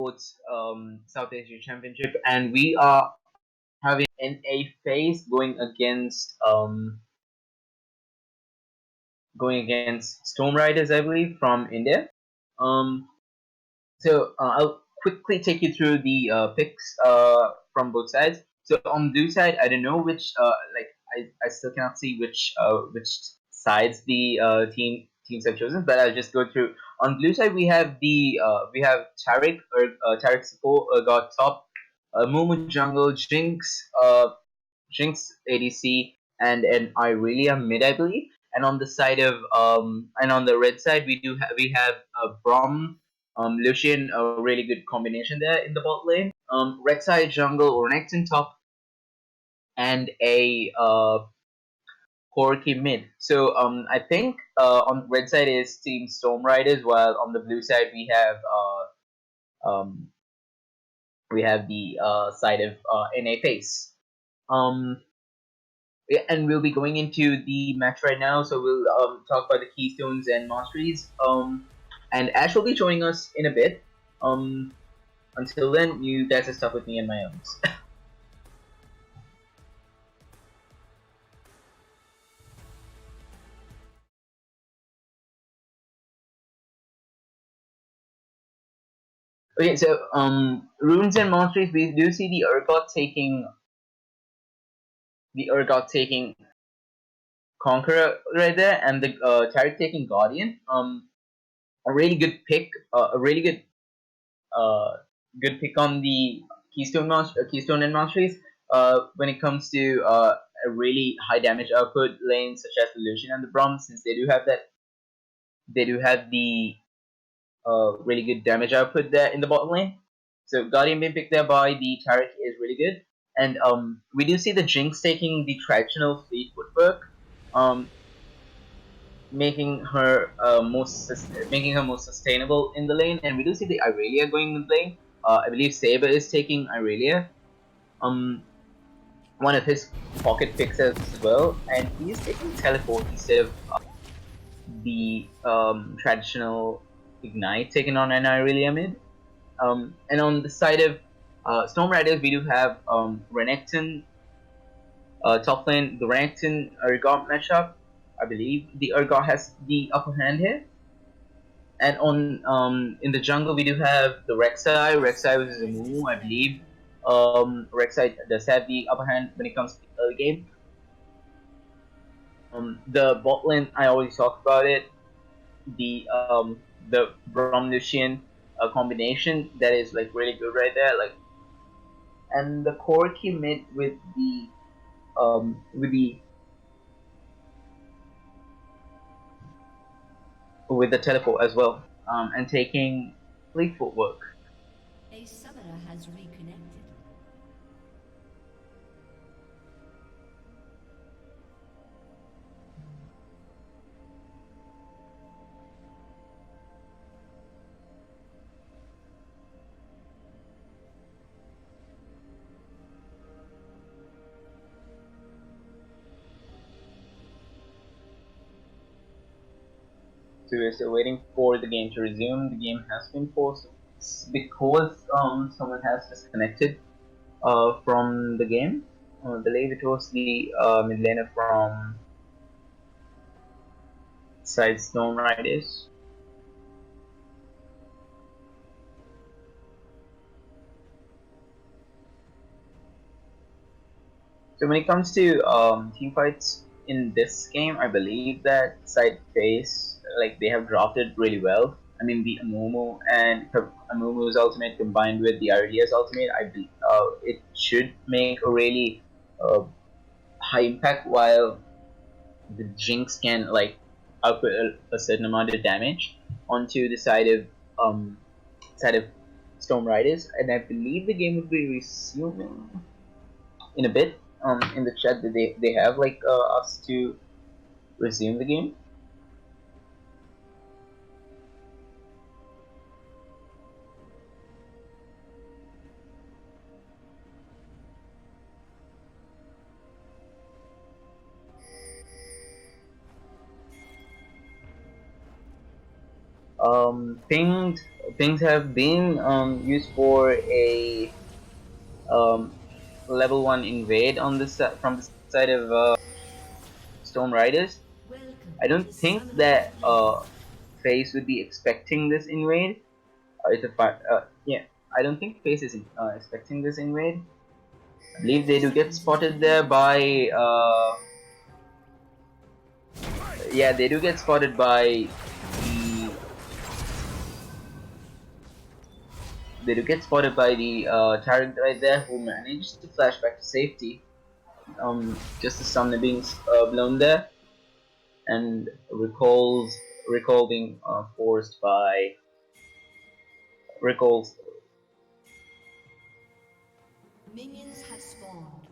Esports South Asia Championship, and we are having NA phase going against STORMRAIDERS, I believe, from India. Um, I'll quickly take you through the picks from both sides. So on blue side, I don't know which I still cannot see which sides the teams have chosen, but I'll just go through. On blue side, we have Tariq or Tariq Support got top, Momo Jungle, Jinx ADC, and an Irelia mid, I believe. And on the side of and on the red side, we have Brom, Lucian, a really good combination there in the bot lane. Rek'Sai jungle or Renekton top, and a Corki mid. So I think on red side is Team Storm Riders, while on the blue side um, we have the side of NA Face. Um, yeah, and we'll be going into the match right now. So we'll talk about the keystones and masteries. And Ash will be joining us in a bit. Until then, you guys are stuck with me and my own. Okay, so runes and masteries. We do see the Urgot taking Conqueror right there, and the Tariq taking Guardian. A really good pick. A really good pick on the Keystone and Masteries. When it comes to a really high damage output lane such as the Lucian and the Braum, since they do have the really good damage output there in the bottom lane. So Guardian being picked there by the Tariq is really good, and we do see the Jinx taking the traditional fleet footwork, um, making her most sustainable in the lane, and we do see the Irelia going in the lane. I believe Saber is taking Irelia, one of his pocket picks as well, and he's taking teleport instead of the traditional ignite taken on an Irelia mid. And on the side of Storm Riders, we do have Renekton top lane, the Renekton Urgot matchup. I believe the Urgot has the upper hand here. And on in the jungle, we do have the Rek'Sai. Rek'Sai versus Amumu, I believe. Rek'Sai does have the upper hand when it comes to the early game. The bot lane, I already talked about it. The Braum Lucian combination that is like really good right there. Like, and the Corki mid with the with the teleport as well, and taking fleet footwork. A summoner has reconnected. So we're still waiting for the game to resume. The game has been paused because someone has disconnected from the game. I believe it was the mid laner from side Stone Riders. So when it comes to team fights in this game, I believe that side face like they have drafted really well. I mean the Amumu and Amumu's ultimate combined with the Irelia's ultimate, it should make a really uh, high impact, while the Jinx can like output a certain amount of damage onto the side of Storm Riders, and I believe the game will be resuming in a bit. In the chat that they have like us to resume the game. Pinged things have been used for a um, level 1 invade on this from the side of STORMRAIDERS. Welcome I to don't think Summoner's that Rift. FaZe would be expecting this invade. It's a yeah. I don't think FaZe is expecting this invade. I believe 30 they do get seconds until spotted there minions by spawn. yeah, they do get spotted by the tyrant right there, who managed to flash back to safety. Just as some being blown there, and recall being forced by recalls. Minions have spawned.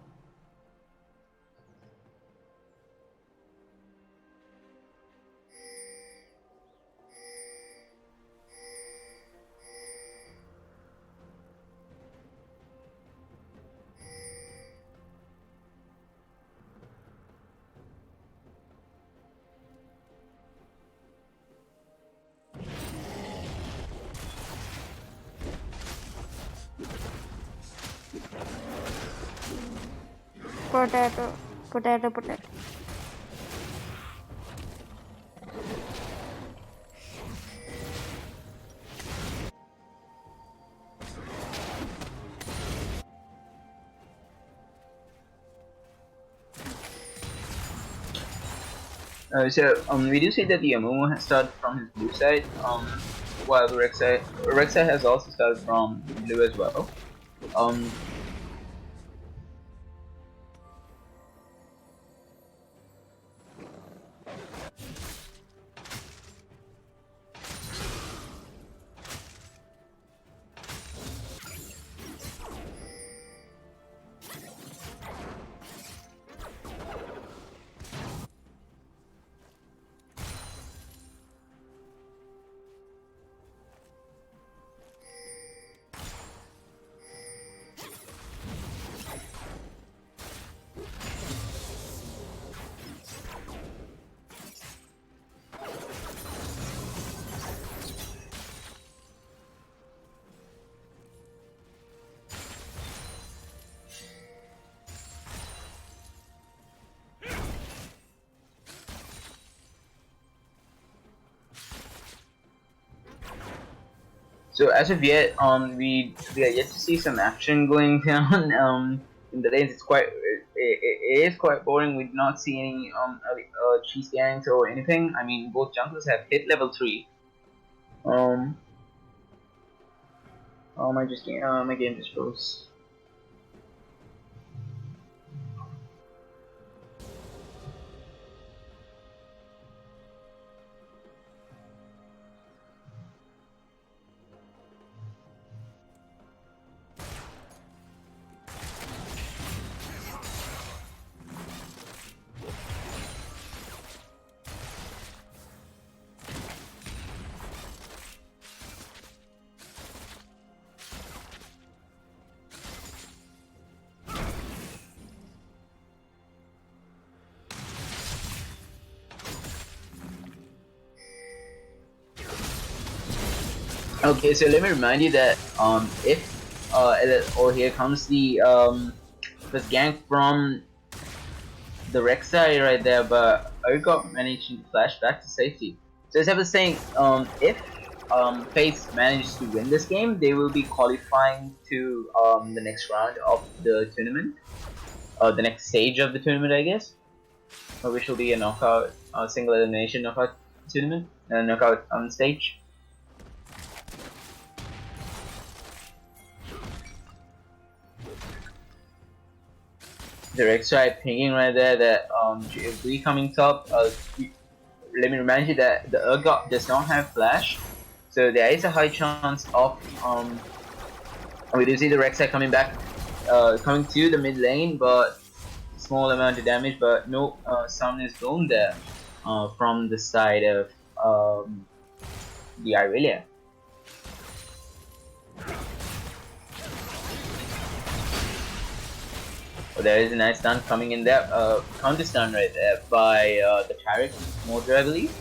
Potato, potato, potato. We do see that the Amumu has started from his blue side, while the Rek'Sai has also started from blue as well. Um, so as of yet, we are yet to see some action going down. In the lanes, it is quite boring. We do not see any cheese gangs or anything. I mean, both junglers have hit level 3. Um, my game just froze. Okay, so let me remind you that if here comes the first gank from the Rek'Sai right there, but Urgot managed to flash back to safety. So as I was saying, if FaZe manages to win this game, they will be qualifying to the next round of the tournament, the next stage of the tournament, I guess, which will be a knockout, single elimination knockout tournament, knockout stage. Direct strike pinging right there that if we coming top, let me remind you that the Urgot does not have flash, so there is a high chance of we do see the Rek'Sai coming back, coming to the mid lane, but small amount of damage, but no sun is blown there from the side of the Irelia. Oh, there is a nice stun coming in there, counter stun right there by the Taric Motor, I believe.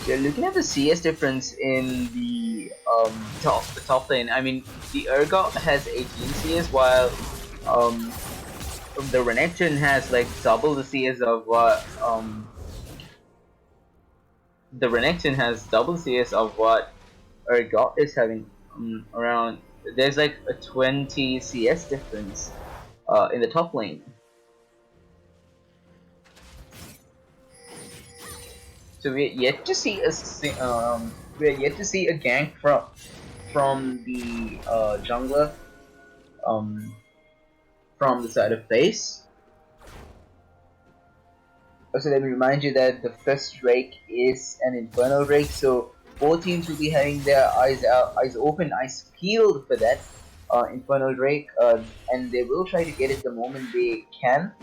You're looking at the CS difference in the top lane. I mean, the Urgot has 18 CS, while um, the Renekton has like double the CS of what the Renekton has double CS of what Urgot is having. Around there's like a 20 CS difference in the top lane. So we're yet to see we're yet to see a gank from the jungler um, from the side of base. Also, let me remind you that the first rake is an infernal rake, so both teams will be having their eyes open, eyes peeled for that infernal rake, and they will try to get it the moment they can.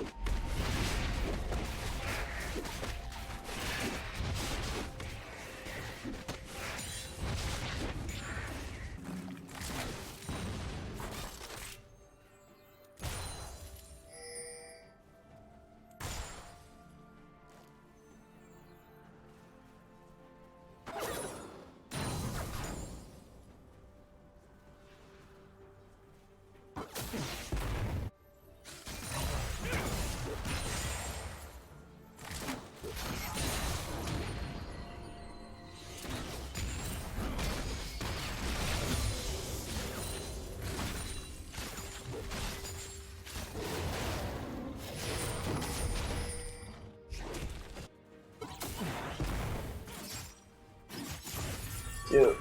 So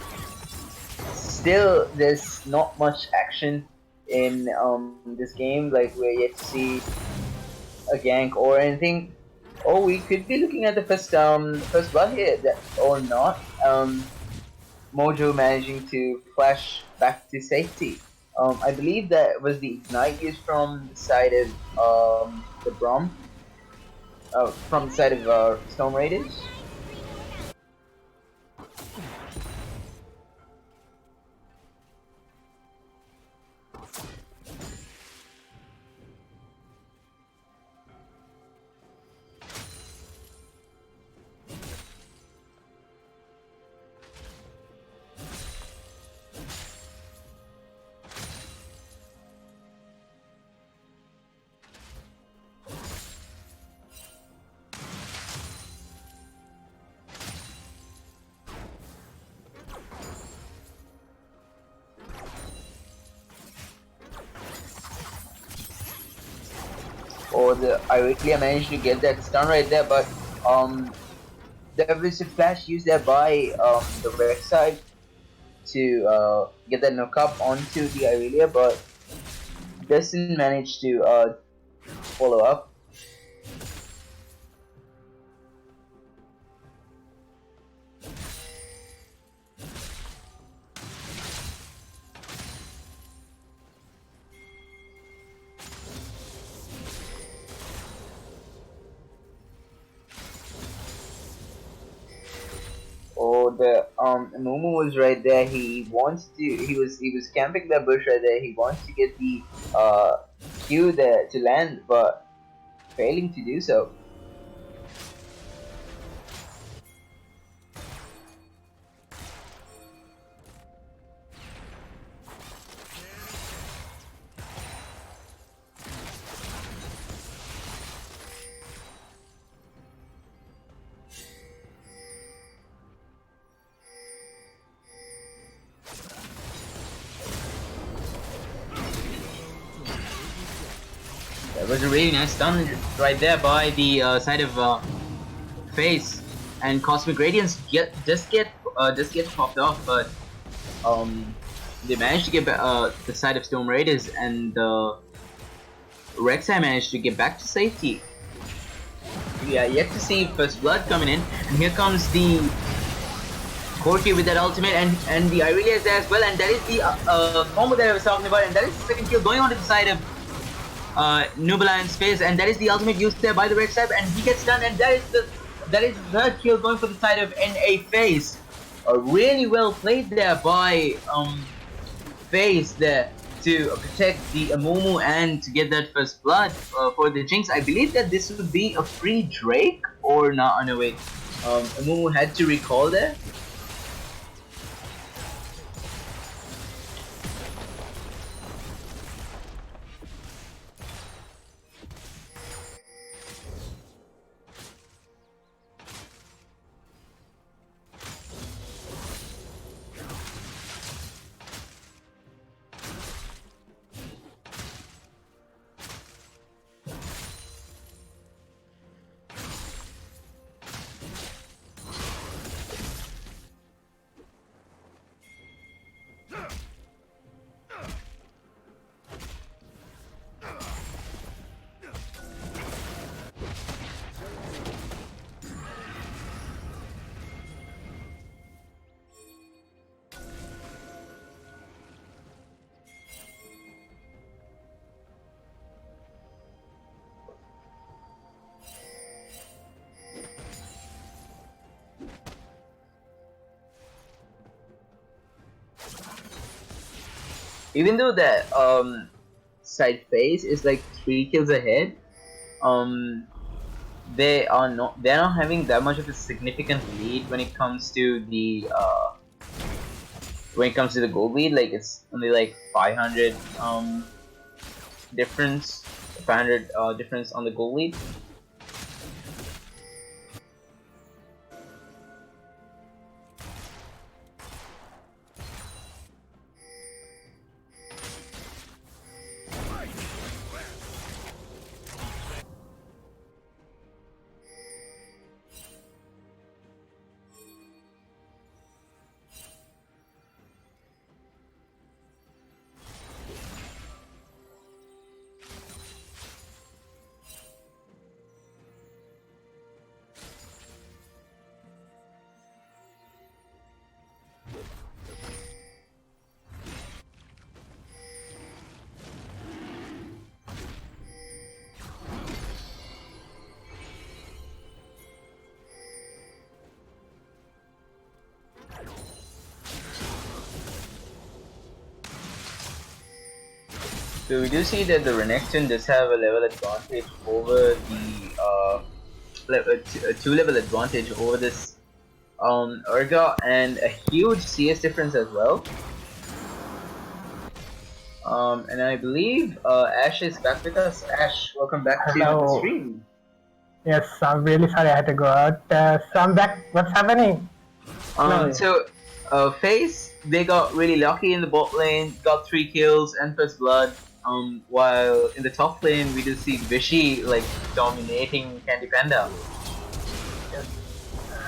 still, there's not much action in this game. Like we're yet to see a gank or anything. Or we could be looking at the first blood here, or not. Mojo managing to flash back to safety. I believe that was the ignite used from the side of the Brom, from the side of Storm Raiders. Or the Irelia managed to get that stun right there, but there was a flash used there by the red side to get that knock up onto the Irelia, but doesn't manage to follow up. Oh, the Momo was right there. He was camping that bush right there. He wants to get the Q there to land, but failing to do so. That was a really nice stun right there by the side of Face, and Cosmic Radiance just get popped off, but they managed to get the side of Storm Raiders, and Rek'Sai managed to get back to safety. Yeah, yet to see first blood coming in, and here comes the Corki with that ultimate, and the Irelia is there as well, and that is the combo that I was talking about, and that is the second kill going on to the side of Nubula in space, and that is the ultimate used there by the red side, and he gets done, and that is the third kill going for the side of NA FaZe. Really well played there by FaZe there to protect the Amumu and to get that first blood for the Jinx. I believe that this would be a free Drake or not. Oh, no, wait. Amumu had to recall there. Even though that side phase is like 3 kills ahead, um, they're not having that much of a significant lead when it comes to the gold lead. Like it's only like 500 difference, 500 difference on the gold lead. So we do see that the Renekton does have a level advantage over the a 2 level advantage over this Urga, and a huge CS difference as well. And I believe Ash is back with us. Ash, welcome back to the Hello. stream. Yes, I'm really sorry I had to go out. So I'm back. What's happening? So FaZe, they got really lucky in the bot lane, got 3 kills and first blood. While in the top lane we do see Vishy like dominating Candy Panda. Yes.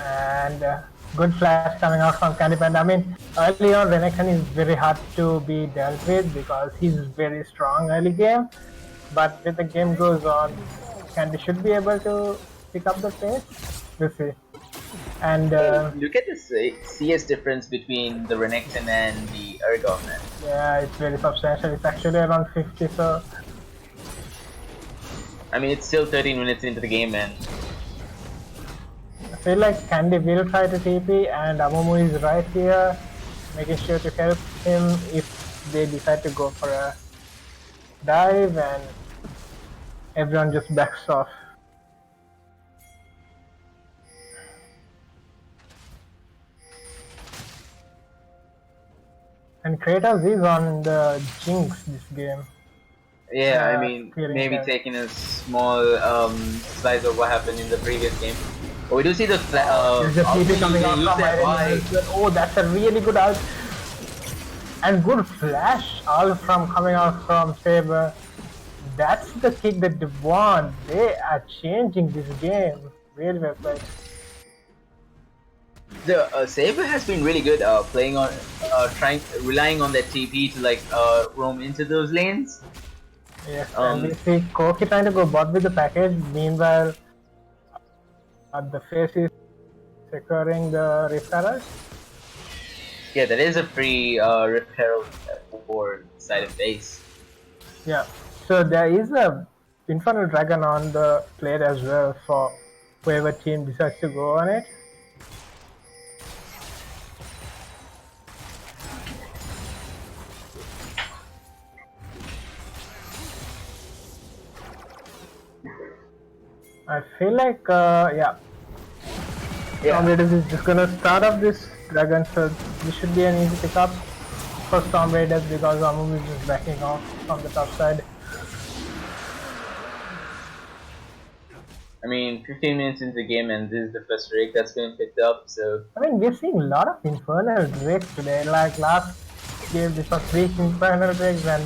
And good flash coming out from Candy Panda. I mean, early on, Renekton is very hard to be dealt with because he's very strong early game. But when the game goes on, Candy should be able to pick up the pace. We'll see. And Look at the CS difference between the Renekton and the Urgot, man. yeah, it's very substantial. It's actually around 50. So I mean, it's still 13 minutes into the game, man. I feel like Candy will try to TP, and Amumu is right here, making sure to help him if they decide to go for a dive, and everyone just backs off. And Kratos is on the Jinx this game. Yeah, I mean, Feeling maybe that. taking a small slice of what happened in the previous game. But we do see the There's just TP coming out from Iron. Oh, that's a really good ult. And good flash ult from coming out from Saber. That's the kick that they want. They are changing this game. Really well played. The Saber has been really good playing on relying on that TP to like roam into those lanes. Yes, and we see Koki trying to go bot with the package. Meanwhile, the face is securing the Rift Arrows. Yeah, that is a free Rift Herald for side of base. Yeah, so there is a Infernal Dragon on the plate as well for whoever team decides to go on it. I feel like, yeah, Storm Yeah. Raiders is just gonna start up this dragon, so this should be an easy pickup for Storm Raiders because Amumu is just backing off from the top side. I mean, 15 minutes into the game, and this is the first rig that's been picked up. So I mean, we're seeing a lot of Infernal Drakes today. Like last game, we saw 3 Infernal Drakes, and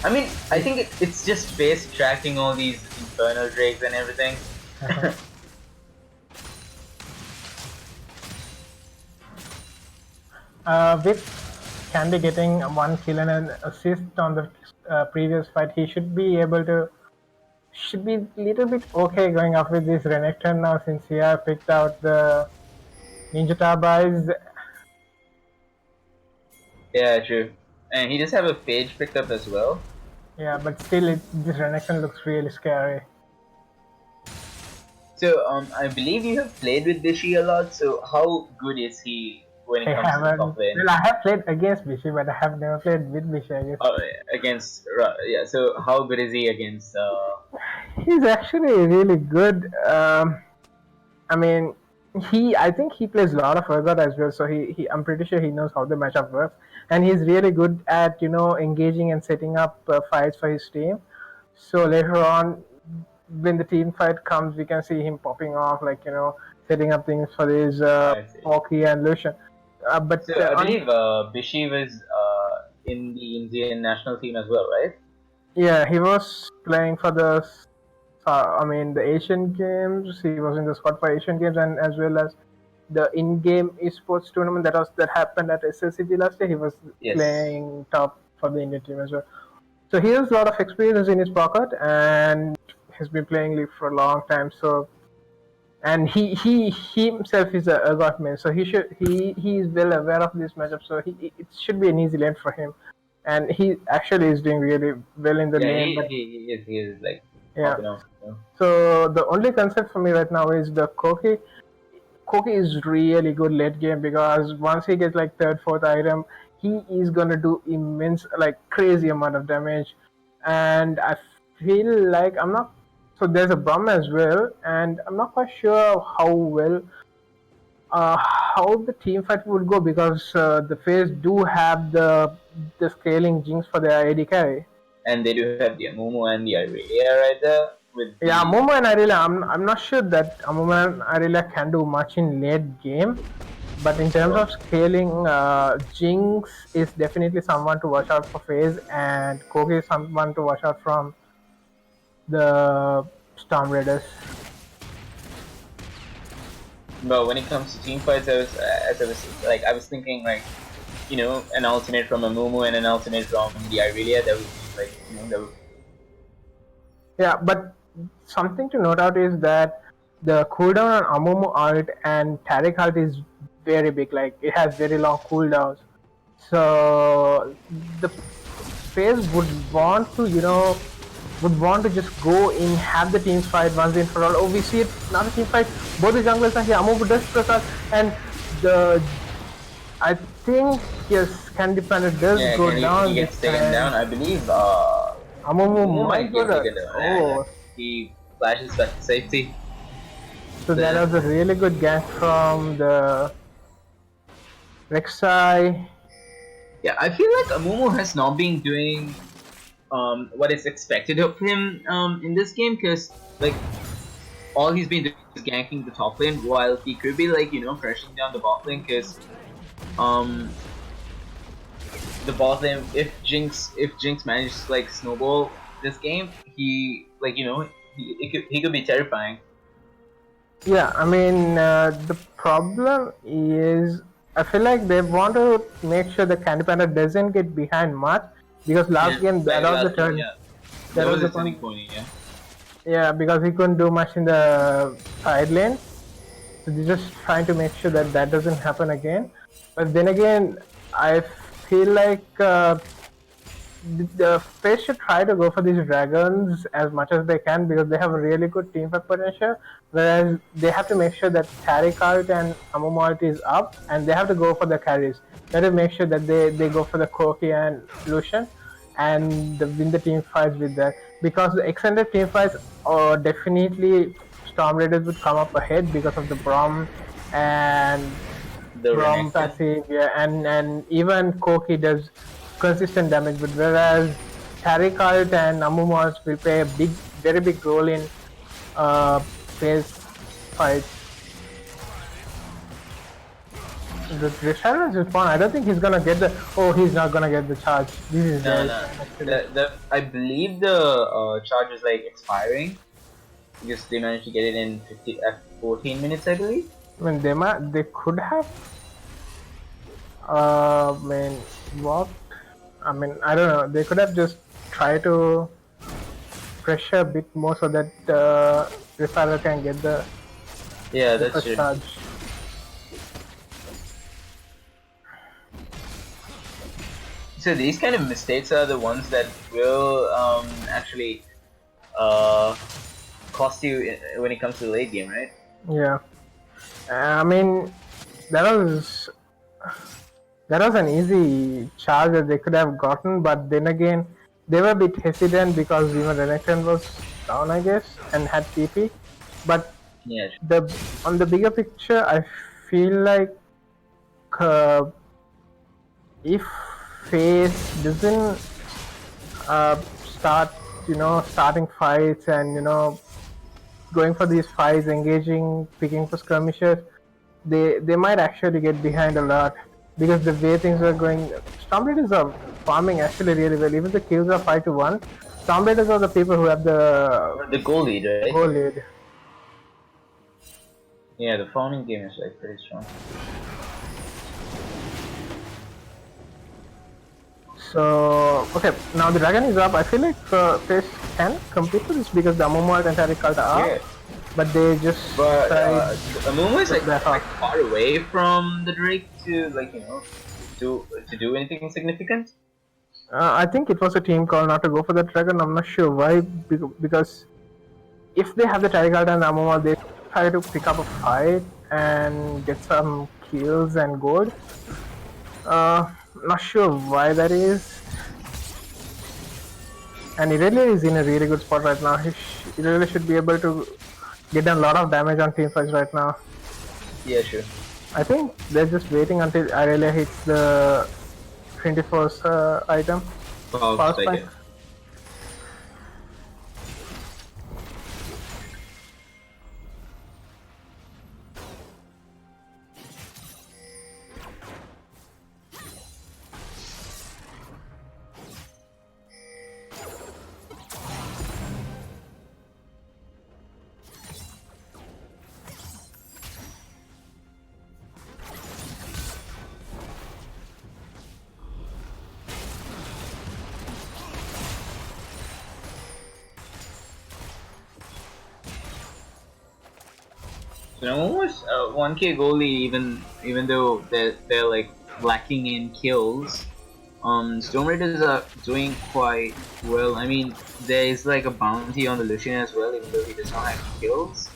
I mean, I think it's just face tracking all these infernal drakes and everything. with Candy getting 1 kill and an assist on the previous fight, he should be able to. Should be a little bit okay going up with this Renekton now since he have picked out the Ninja Turbines. Yeah, true. And he does have a page picked up as well. Yeah, but still, this Renekton looks really scary. So, I believe you have played with Bishi a lot. So, how good is he when it I comes to the haven't. top lane? Well, I have played against Bishi, but I have never played with Bishi, I guess. Oh, against yeah. So, how good is he against? He's actually really good. I mean, I think he plays a lot of Urgot as well, so I'm pretty sure he knows how the matchup works, and he's really good at engaging and setting up fights for his team. So later on, when the team fight comes, we can see him popping off, like setting up things for his I see. Pocky and Lucian. But So, I believe Bishi was in the Indian national team as well, right? yeah, he was playing for the the Asian Games. He was in the squad for Asian Games and as well as the in-game esports tournament that happened at SSCG last year. He was Yes. playing top for the Indian team as well. So he has a lot of experience in his pocket and he's been playing League for a long time. So and he himself is a god man, so he is well aware of this matchup. So it should be an easy lane for him, and he actually is doing really well in the Yeah, lane. But he is like yeah. popping off. So the only concept for me right now is the Koki. Koki is really good late game because once he gets like third, fourth item, he is gonna do immense, like crazy amount of damage. And I feel like I'm not. So there's a Braum as well, and I'm not quite sure how the team fight would go because the FaZe do have the scaling jinx for their AD carry. And they do have the Amumu and the Irelia right there. With Yeah, Momo and Irelia, I'm not sure that Momo and Irelia can do much in late game, but in terms of scaling, Jinx is definitely someone to watch out for FaZe, and Kogi is someone to watch out from the Storm Raiders. But when it comes to team fights, I was thinking like, an alternate from Amumu and an alternate from the Irelia. That would be like, that would. Yeah, but something to note out is that the cooldown on Amumu ult and Taric ult is very big. Like it has very long cooldowns. So the FaZe would want to just go in, have the teams fight once and for all. Oh, we see it now. The team fight. Both the junglers are here. Amumu does press and I think yes, Candy Planet does go down. He gets taken down. I believe. Amumu might get go taken down. Oh. He flashes back to safety. So that was a really good gank from the Rek'Sai. Yeah, I feel like Amumu has not been doing what is expected of him in this game because like all he's been doing is ganking the top lane while he could be like pressing down the bot lane because the bot lane if Jinx manages to like snowball this game he could be terrifying. Yeah, I mean the problem is I feel like they want to make sure the Candy Panda doesn't get behind much because last game that was the turn. Yeah. That was the turning point. Yeah. Yeah, because he couldn't do much in the side lane. So they're just trying to make sure that that doesn't happen again. But then again, I feel like the FaZe should try to go for these dragons as much as they can because they have a really good team fight potential. Whereas they have to make sure that Taric ult and Amumu ult is up, and they have to go for the carries. They have to make sure that they go for the Koki and Lucian, and win the team fights with that. Because the extended team fights, definitely Storm Raiders would come up ahead because of the Braum and The from Renekton. passive, yeah, and even Koki does consistent damage, but whereas Tarikalt and Amumos will play a very big role in phase fights. The Risharan is fun. I don't think he's gonna get the. Oh, he's not gonna get the charge. This is No, very no. fun, actually. I believe the charge is like expiring because they managed to get it in 14 minutes, I believe. I mean, they could have. I mean, what? I mean, I don't know. They could have just tried to pressure a bit more so that Rifaru can get the Yeah, that's first true. charge. So these kind of mistakes are the ones that will actually cost you when it comes to the late game, right? Yeah. I mean, that was an easy charge that they could have gotten, but then again, they were a bit hesitant because even Renekton was down, I guess, and had TP. But Yeah. on the bigger picture, I feel like uh, if FaZe doesn't starting fights and going for these fights, engaging, picking for skirmishes, they might actually get behind a lot because the way things are going, Stormraiders are farming actually really well. Even the kills are 5-1. Stormraiders are the people who have The goal lead, right? goal lead. Yeah, the farming game is like pretty strong. So okay, now the dragon is up. I feel like FaZe can compete with this because the Amumu and Tariq are, Yeah. but they just But tried Amumu is like, that like far away from the Drake to to do anything significant. I think it was a team call not to go for the dragon. I'm not sure why, because if they have the Tariq and Amuma, they try to pick up a fight and get some kills and gold. Not sure why that is. And Irelia is in a really good spot right now. He really should be able to get a lot of damage on team fights right now. Yeah, sure. I think they're just waiting until Irelia hits the 24th item. Power spike. So almost 1K goalie, even though they're like lacking in kills. Stormraiders are doing quite well. I mean, there is like a bounty on the Lucian as well, even though he does not have kills.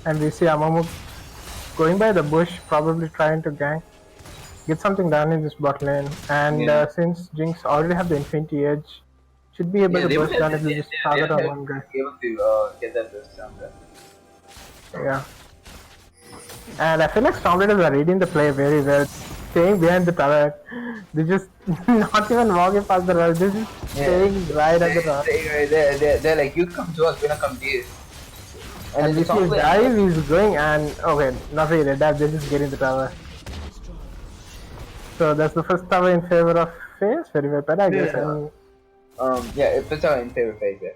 And we see Amamu going by the bush, probably trying to gank, get something done in this bot lane. And since Jinx already have the Infinity Edge, should be able to burst down if they just target on one guy. Able to get that burst down there. Yeah. And I feel like Stormraiders are reading the play very well. Staying behind the turret. They just not even walking past the turret. They're just staying right at the turret. They're like, you come to us, we're not come to you. And if he dive, he's going and okay, not really dive, they're just getting the tower. So that's the first tower in favor of FaZe, very well played, I guess. Yeah, it puts out in favor of FaZe, yeah.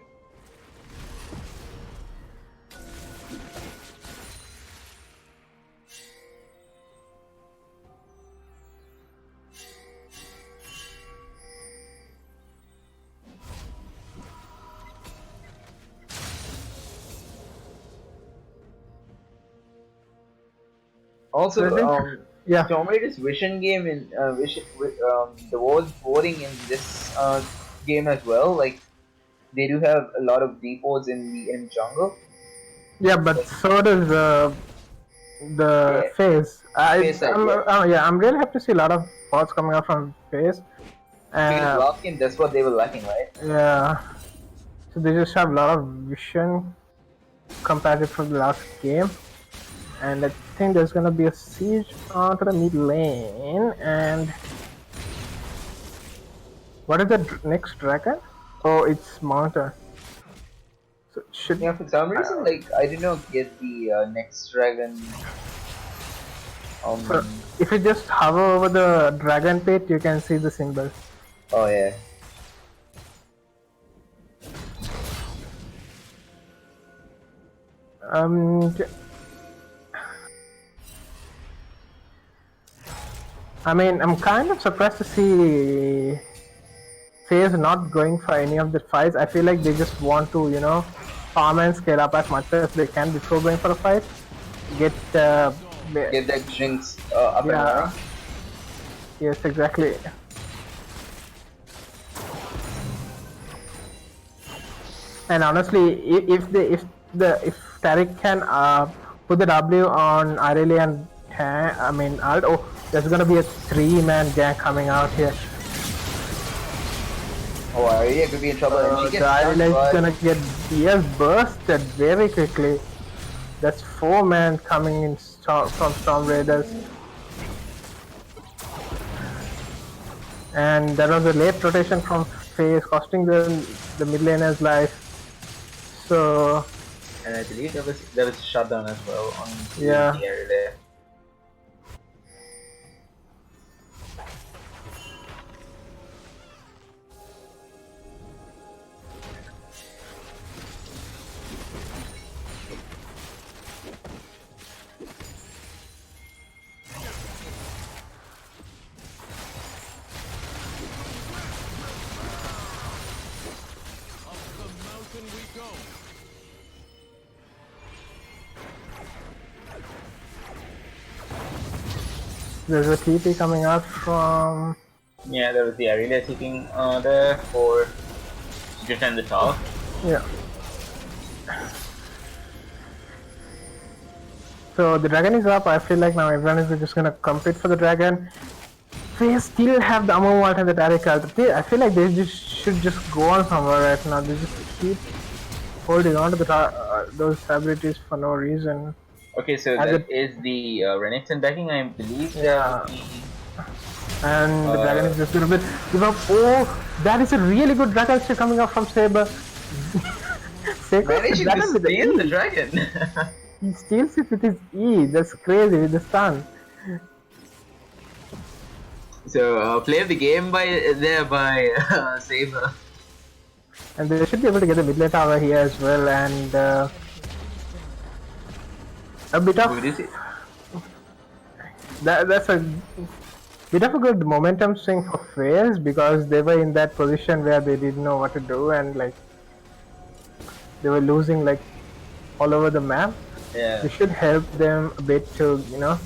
Also, Stormraiders' vision game in the voting in this game as well. Like they do have a lot of depots in jungle. Yeah, but so does the FaZe. I'm really happy to see a lot of bots coming out from FaZe. Because last game, that's what they were lacking, right? Yeah. So they just have a lot of vision. comparative from the last game. And I think there's gonna be a siege onto the mid lane. And what is the next dragon? Oh, it's mountain. So it should. Yeah, for some reason, like I did not get the next dragon. So if you just hover over the dragon pit, you can see the symbol. Oh yeah. I mean, I'm kind of surprised to see FaZe not going for any of the fights. I feel like they just want to, you know, farm and scale up as much as they can before going for a fight. Get that Jinx up and running. Yes, exactly. And honestly, if Tariq can put the W on Irelia and Alt, oh, there's gonna be a 3-man gang coming out here. Oh, Irelia could be in trouble. The Irelia is gonna get bursted very quickly. That's 4-man coming in from Storm Raiders. And that was a late rotation from FaZe, costing the mid laner's life. So. And I believe there was shutdown as well on the area there. There's a TP coming out from. Yeah, there was the Irelia TPing there for to defend the top. Yeah. So the dragon is up. I feel like now everyone is just gonna compete for the dragon. They still have the Ammo Vault and the Tariq Ult. I feel like they should just go on somewhere right now. They just keep holding on to the those abilities for no reason. Okay, so that is the Renekton backing, I believe. Yeah. And the dragon is just gonna give up. Oh, that is a really good dragon still coming up from Saber. Managing to steal the dragon. He steals it with his E. That's crazy with the stun. So play of the game by Saber. And they should be able to get the mid lane tower here as well, and a bit of that's a bit of a good momentum swing for FaZe, because they were in that position where they didn't know what to do, and like they were losing like all over the map. Yeah. We should help them a bit to, you know,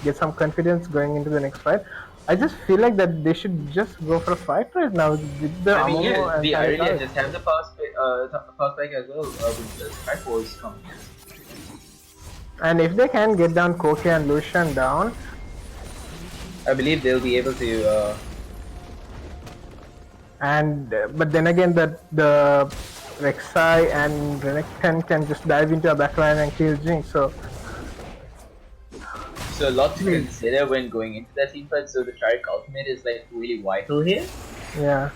get some confidence going into the next fight. I just feel like that they should just go for a fight right now with the I mean, yeah, the Irelia just have the fast spike as well with the Sky Force coming in. And if they can get down Koke and Lucian down, I believe they'll be able to. But then again, the Rek'Sai and Renekton can just dive into a backline and kill Jinx. So a lot to consider when going into that team fight. So the Tariq ultimate is like really vital here. Yeah.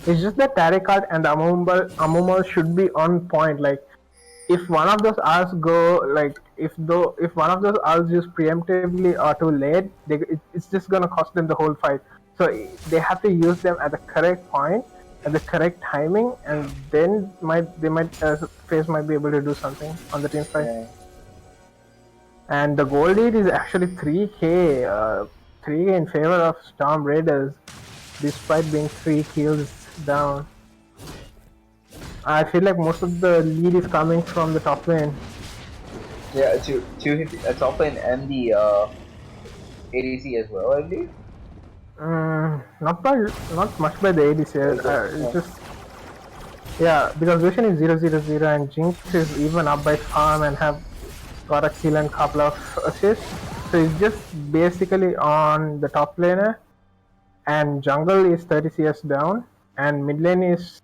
It's just that Tariq Ult and the Amumal should be on point. Like, if one of those ults go, like, if one of those ults used preemptively or too late, it's just gonna cost them the whole fight. So they have to use them at the correct point, at the correct timing, and then FaZe might be able to do something on the team fight. Yeah. And the goal lead is actually 3k, 3k in favor of Storm Raiders, despite being 3 kills down. I feel like most of the lead is coming from the top lane. Yeah, to top lane and the ADC as well, I believe. Not much by the ADC. It's just, yeah, because Lucian is 0-0-0 and Jinx is even up by farm and have got a kill and couple of assists. So it's just basically on the top laner and jungle is 30 CS down, and mid lane is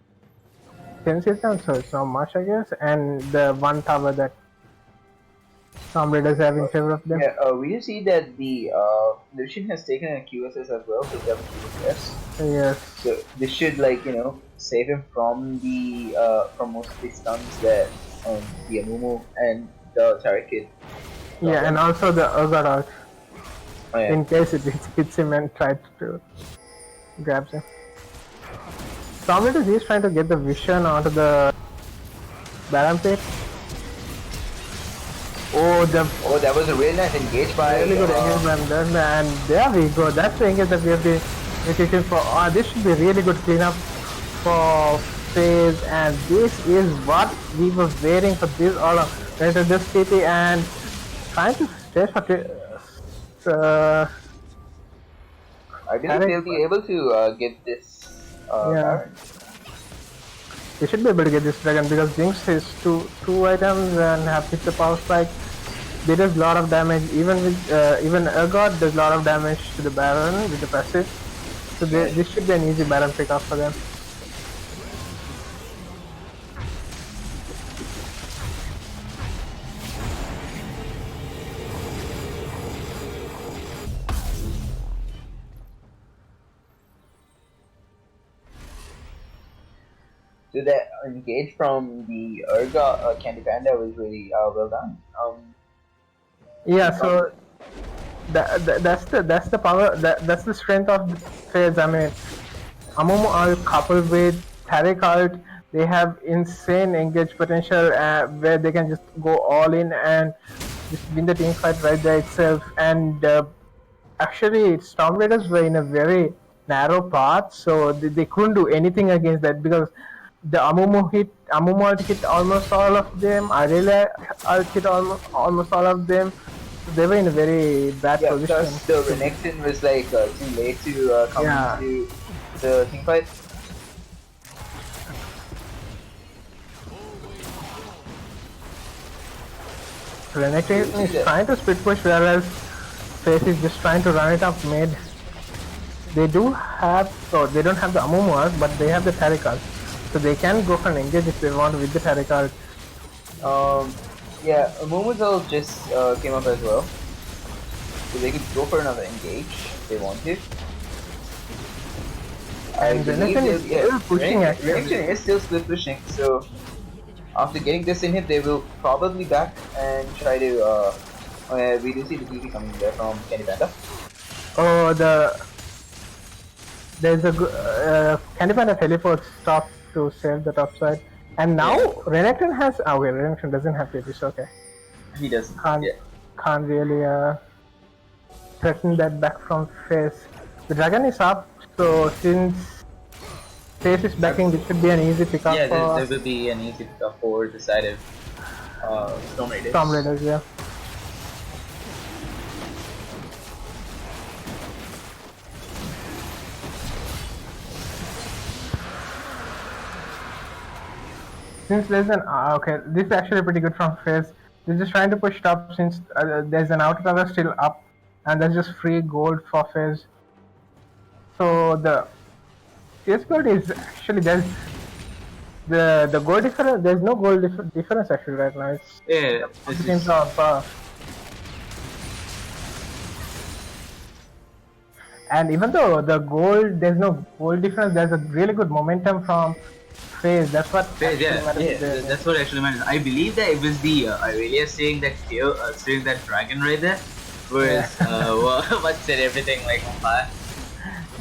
10 CS down, so it's not much, I guess. And the one tower that some raiders have in favor of them. Yeah, we do see that the Lucian has taken a QSS as well, picked up a QSS. Yes. So this should save him from the from most of the stuns that the Amumu and the Tarakid. Yeah, and also the Urgot ult. Oh, yeah. In case it hits him and tries to grab him. Stormraiders is trying to get the vision onto the Baron pit. Oh, that was a really nice engage by really good engagement done, and there we go. That's the engage that we have been looking for. This should be really good cleanup for FaZe, and this is what we were waiting for. This all of this TP and trying to stay for I believe they'll be able to get this. Yeah. They should be able to get this dragon because Jinx is two items and have picked the power spike. They does a lot of damage. Even with even Urgot does a lot of damage to the Baron with the passive. So this should be an easy Baron pickup for them. So that engage from the Urgot Candy Panda was really well done. Yeah, so that's the power that's the strength of FaZe. I mean, Amumu ult coupled with Taric ult, they have insane engage potential where they can just go all in and just win the team fight right there itself. And actually, Stormraiders were in a very narrow path, so they couldn't do anything against that because the Amumu ult hit almost all of them. Irelia ult hit almost all of them. So they were in a very bad position. Plus the Renekton was like too late to come into the team fight. Renekton is trying to split push, whereas FaZe is just trying to run it up mid. They don't have the Amumu ult, but they have the Taric ult. So they can go for an engage if they want with the Taric ult. Yeah, Amumu's ult just came up as well. So they could go for another engage if they want to. And Renekton is still pushing actually. Renekton is still split pushing, so after getting this in hit, they will probably back and try to we do see the TP coming there from Candy Panda. Oh, there's a Candy Panda teleport stop to save the top side. And now Renekton has Renekton doesn't have TP, so okay. He doesn't. Can't really threaten that back from FaZe. The dragon is up, so since FaZe is backing, this should be an easy pickup. Yeah, there will be an easy pickup for the side of Stormraiders. Stormraiders, yeah. Since there's an this is actually pretty good from FaZe. They're just trying to push top since there's an outer tower still up, and there's just free gold for FaZe. So the CS gold is actually there's the gold difference. There's no gold difference actually right now. It's teams are on par. And even though there's no gold difference, there's a really good momentum from FaZe. That's what that's what actually matters. I believe that it was the Irelia saying that saying that dragon right there was what set everything like on fire.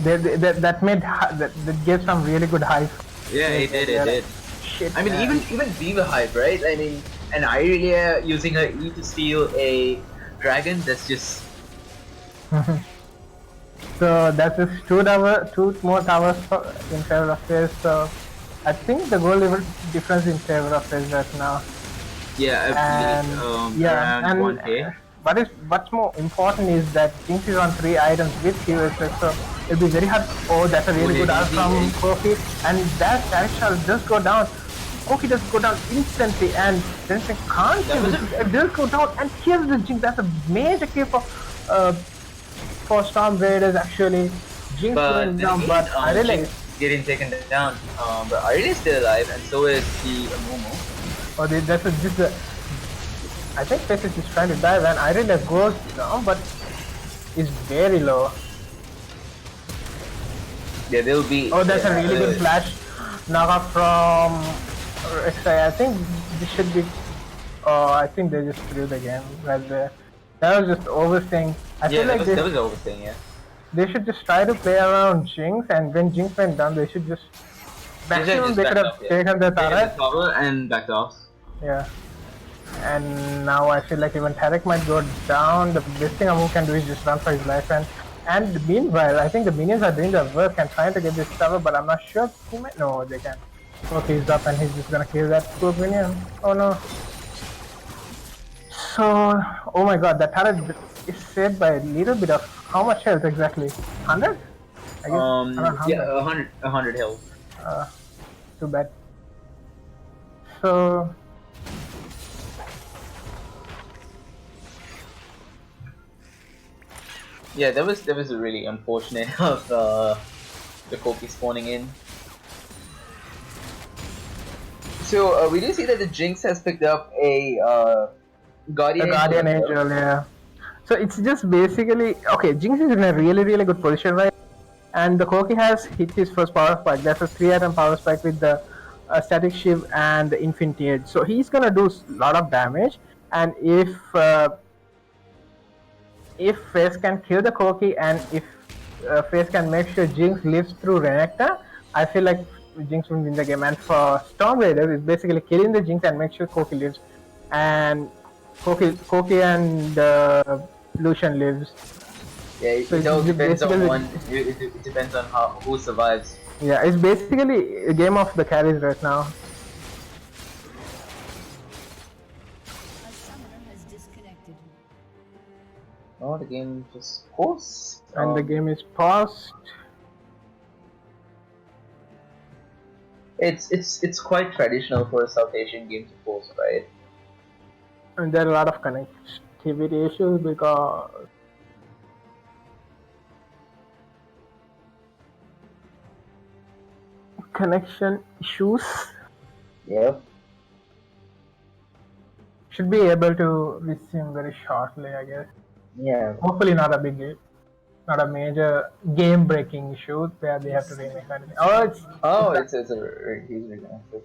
That gave some really good hype. Yeah, it did. Shit, I mean, even we were hype, right? I mean, and Irelia using her E to steal a dragon, that's just. So that's just two more towers in favor of FaZe. So I think the goal level difference in favor of FaZe right now. Yeah, around 1K. But what's more important is that Jinx is on 3 items with QSS, so it'll be very hard. Oh, that's a really good art from Kofi, and that shall just go down. Kofi does go down instantly, and then they can't it does go down, and here's the Jinx. That's a major kill for Stormraiders actually. Jinx But went then down, again, but Irelia Jinx getting taken down. But Irelia is still alive, and so is the Amumu. oh, that's just a, I think Face is just trying to dive, and Irelia goes down, but is very low. Yeah, they'll be. Oh, that's a really good flash knockoff from XI. I think this should be. Oh, I think they just threw the game right there. That was just overthink. I feel like that was overthink. Yeah. they should just try to play around Jinx, and when Jinx went down, they should just maximum they could have taken the turret. And backed off. Yeah. And now I feel like even Tarek might go down. The best thing Amu can do is just run for his life, and meanwhile I think the minions are doing their work and trying to get this tower, but I'm not sure he might. No, they can. Okay, he's up and he's just gonna kill that poor minion. Oh no. So, oh my god, that turret is saved by a little bit of how much health exactly? 100? I guess around 100. Yeah, 100 health. Too bad. So. Yeah, that was really unfortunate of the Koki spawning in. So we do see that the Jinx has picked up a Guardian Angel, yeah. So it's just basically okay. Jinx is in a really good position, right? And the Koki has hit his first power spike. That's a 3-item power spike with the static shiv and the infinity edge. So he's gonna do a lot of damage. And if Face can kill the Koki, and if Face can make sure Jinx lives through Renekton, I feel like Jinx will win the game. And for Storm Raiders, it's basically killing the Jinx and make sure Koki lives, and Koki and Lucian lives. Yeah, so it all depends on one. It depends on who survives. Yeah, it's basically a game of the carries right now. Oh, the game just paused. And the game is paused. It's quite traditional for a South Asian game to pause, right? And there are a lot of connectivity issues because connection issues. Yep. Should be able to resume very shortly, I guess. Yeah. Hopefully not a major game-breaking issue where they have to remake anything. It's a huge remaster.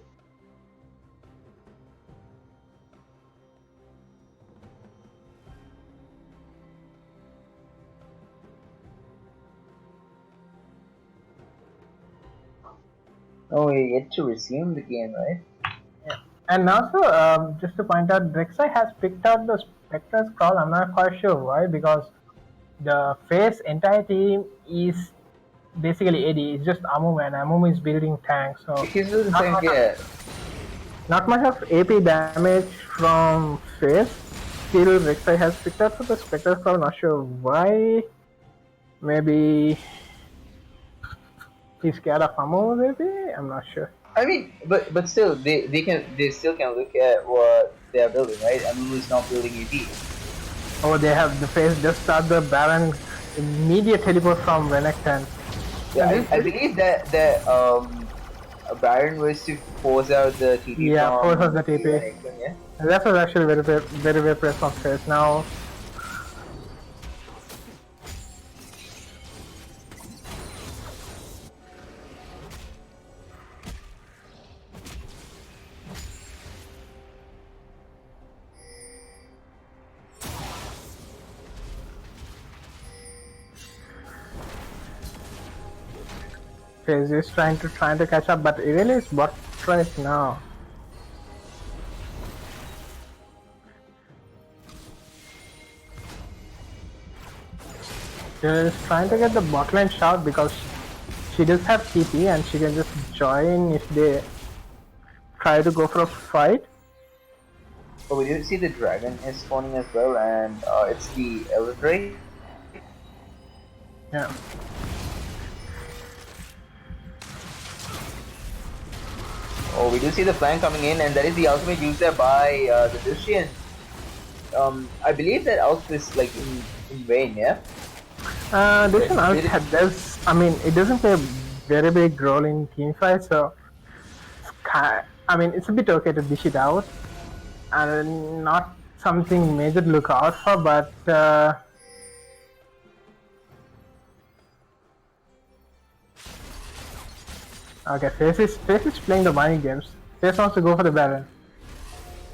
Oh, we get to resume the game, right? Yeah. And also, just to point out, Rek'Sai has picked out the Spectre's call. I'm not quite sure why, because the Face entire team is basically AD. It's just Amumu, and Amumu is building tanks. So he's building tank, yeah. Not much of AP damage from Face. Still, Rek'Sai has picked up the Spectre's call. Not sure why. Maybe he's scared of Amumu, maybe? I'm not sure. I mean, but still, they still can look at what they are building, right? Amumu is not building AP. Oh, they have the Face just start the Baron immediate teleport from Renekton. Yeah, I believe that Baron was to force out the TP. Yeah, force out the TP. Renekton, yeah. And that was actually very press from Face. Now. Face is trying to catch up, but it really is bot right now. She's trying to get the bot lane shot because she does have TP and she can just join if they try to go for a fight. But we do see the dragon is spawning as well, and it's the Eldrake. Yeah. Oh, we do see the flank coming in, and that is the ultimate used there by the Lucian. I believe that ult is like in vain, yeah? Lucian ult does I mean, it doesn't play a very big role in team fight, so I mean, it's a bit okay to dish it out, and not something major to look out for, but okay, Face is playing the money games. Face wants to go for the Baron.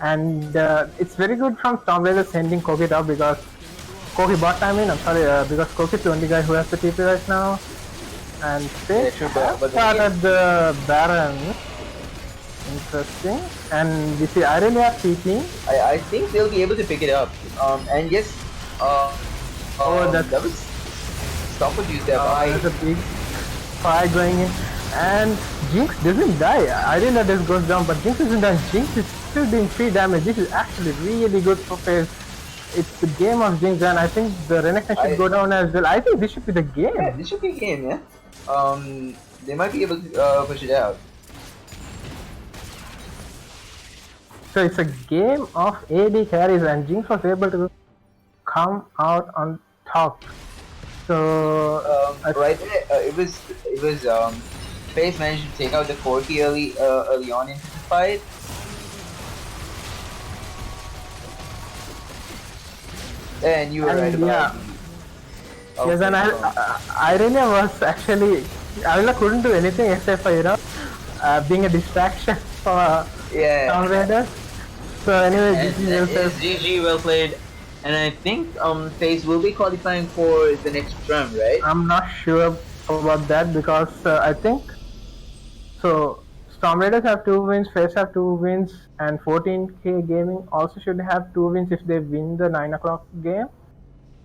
And it's very good from STORMRAIDERS sending Koki top because Koki bot time in, I'm sorry, because Koki is the only guy who has the TP right now. And Face started the Baron. Interesting. And we see Irelia peeking. I think they'll be able to pick it up. And yes, that was stop what you said. There's a big fire going in. And Jinx doesn't die. Irelia just goes down, but Jinx isn't done. Jinx is still doing free damage. This is actually really good for Face. It's the game of Jinx, and I think the Renekton should go down as well. I think this should be the game. Yeah, this should be a game, yeah. They might be able to push it out. So it's a game of AD carries, and Jinx was able to come out on top. So right there, it was Face managed to take out the Corki early on into the fight. And you were right about yes, and Irelia was actually, Irelia couldn't do anything except for, being a distraction for STORMRAIDERS. So anyway, GG, well played. And I think Face will be qualifying for the next round, right? I'm not sure about that because I think so. STORMRAIDERS have 2 wins, Face have 2 wins, and 14K Gaming also should have 2 wins if they win the 9 o'clock game.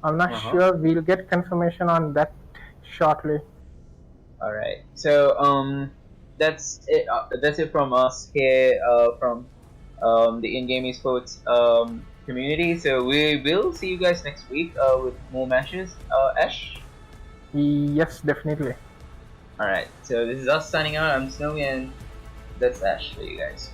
I'm not sure. We'll get confirmation on that shortly. All right. So that's it. That's it from us here from the InGame Esports community. So we will see you guys next week with more matches. Ash. Yes, definitely. All right. So this is us signing out. I'm Snowy, and that's Ash for you guys.